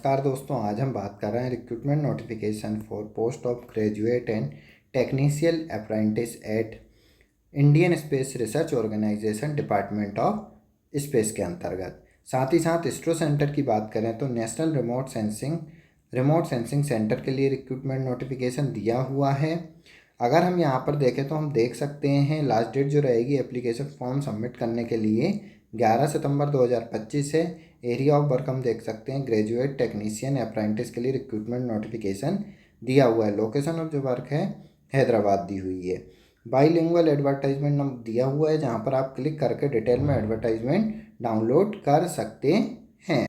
नमस्कार दोस्तों, आज हम बात कर रहे हैं recruitment notification for post of graduate and technician apprentice at Indian space research organisation department of space के अंतर्गत। साथ ही साथ इसरो सेंटर की बात करें तो नेशनल रिमोट सेंसिंग सेंटर के लिए रिक्रूटमेंट नोटिफिकेशन दिया हुआ है। अगर हम यहाँ पर देखें तो हम देख सकते हैं लास्ट डेट जो रहेगी एप्लीकेशन फॉर्म सबमिट करने के लिए 11 सितंबर 2025 है। एरिया ऑफ वर्क हम देख सकते हैं ग्रेजुएट टेक्नीशियन अप्रेंटिस के लिए रिक्रूटमेंट नोटिफिकेशन दिया हुआ है। लोकेशन ऑफ जो वर्क है हैदराबाद दी हुई है। बाईलिंगुअल एडवर्टाइजमेंट दिया हुआ है जहाँ पर आप क्लिक करके डिटेल में एडवर्टाइजमेंट डाउनलोड कर सकते हैं।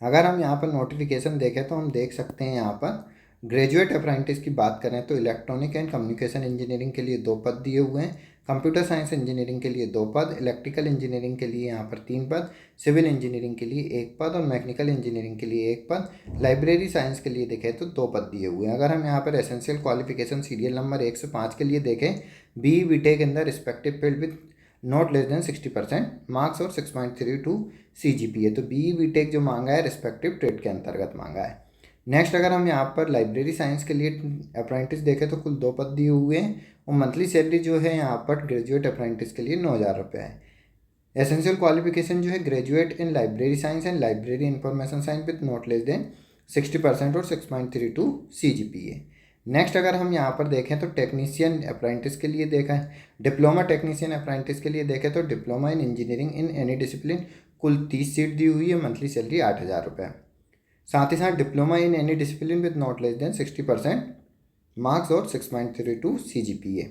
अगर हम यहाँ पर नोटिफिकेशन देखें तो हम देख सकते हैं यहाँ पर ग्रेजुएट अप्रेंटिस की बात करें तो इलेक्ट्रॉनिक एंड कम्युनिकेशन इंजीनियरिंग के लिए 2 पद दिए हुए हैं, कंप्यूटर साइंस इंजीनियरिंग के लिए 2 पद, इलेक्ट्रिकल इंजीनियरिंग के लिए यहाँ पर 3 पद, सिविल इंजीनियरिंग के लिए 1 पद और मैकेनिकल इंजीनियरिंग के लिए 1 पद, लाइब्रेरी साइंस के लिए देखें तो 2 पद दिए हुए हैं। अगर हम यहाँ पर एसेंशियल क्वालिफिकेशन सीरियल नंबर 1 से 5 के लिए देखें, BE/BTech in the respective field with not less than 60% marks और 6.32 CGPA। तो BE/BTech जो मांगा है रिस्पेक्टिव ट्रेड के अंतर्गत मांगा है। नेक्स्ट अगर हम यहाँ पर लाइब्रेरी साइंस के लिए अप्रेंटिस देखें तो कुल 2 पद दिए हुए हैं और मंथली सैलरी जो है यहाँ पर ग्रेजुएट अप्रेंटिस के लिए 9,000 रुपये है। एसेंशियल क्वालिफिकेशन जो है graduate in library science and library information science with not less than 60% और 6.32 CGPA। नेक्स्ट अगर हम यहाँ पर देखें तो टेक्नीशियन अप्रेंटिस के लिए देखा है, डिप्लोमा टेक्नीशियन अप्रेंटिस के लिए देखें तो diploma in engineering in any discipline कुल 30 सीट दी हुई है, मंथली सैलरी 8,000 रुपये। साथ ही साथ diploma in any discipline with not less than 60% marks और 6.32 CGPA।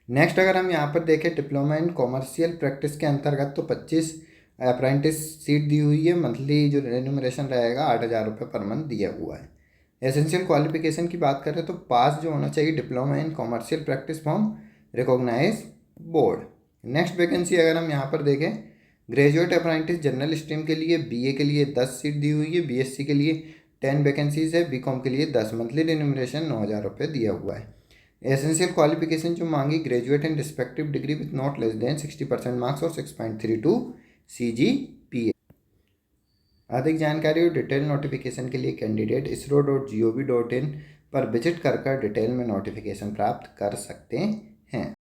नेक्स्ट अगर हम यहाँ पर देखें डिप्लोमा इन कॉमर्शियल प्रैक्टिस के अंतर्गत तो 25 अप्रेंटिस सीट दी हुई है, मंथली जो रेन्यूमरेशन रहेगा 8,000 रुपये पर मंथ दिया हुआ है। एसेंशियल क्वालिफिकेशन की बात करें तो पास जो होना चाहिए diploma in commercial practice from recognise board. Next vacancy अगर हम यहाँ पर देखें ग्रेजुएट अप्रेंटिस जनरल स्ट्रीम के लिए BA के लिए 10 सीट दी हुई है, BSc के लिए 10 वैकेंसीज है, BCom के लिए 10, मंथली रेन्यूमरेशन 9,000 रुपये दिया हुआ है। एसेंशियल क्वालिफिकेशन जो मांगी graduate in respective degree with not less than 60% marks और 6.32 CGPA। अधिक जानकारी और डिटेल नोटिफिकेशन के लिए कैंडिडेट isro.gov.in पर विजिट कर डिटेल में नोटिफिकेशन प्राप्त कर सकते हैं।